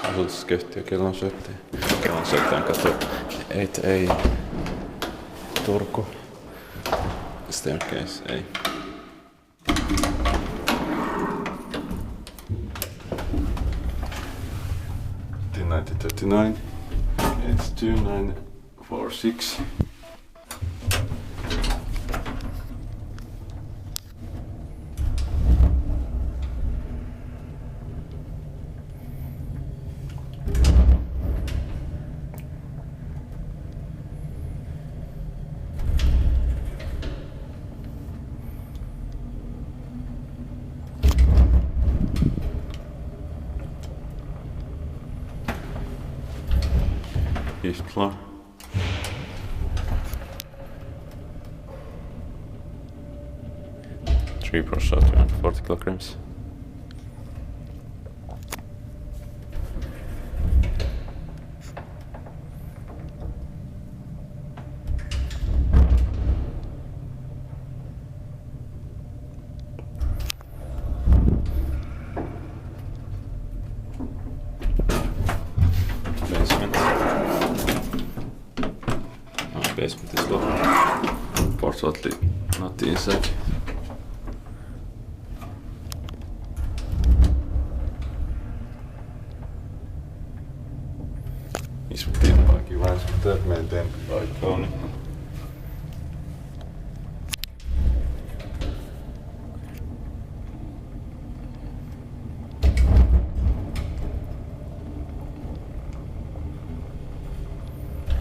Asutuskehtiö Kellonsoittaja. Kellonsoittajankatu 8A. Turku. Staircase A. $19.39. It's 2946. Fifth floor. Three pro shot, 240 kilograms. Basement is locked. Fortunately, not inside. Ismutiinpaakin vähän semmoista meidän Kone.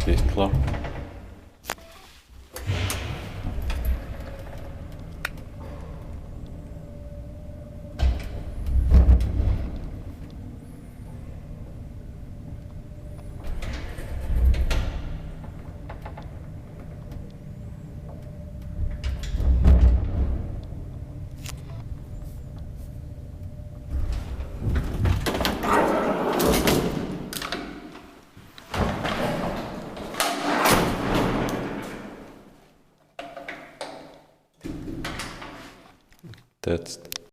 Fifth floor. That's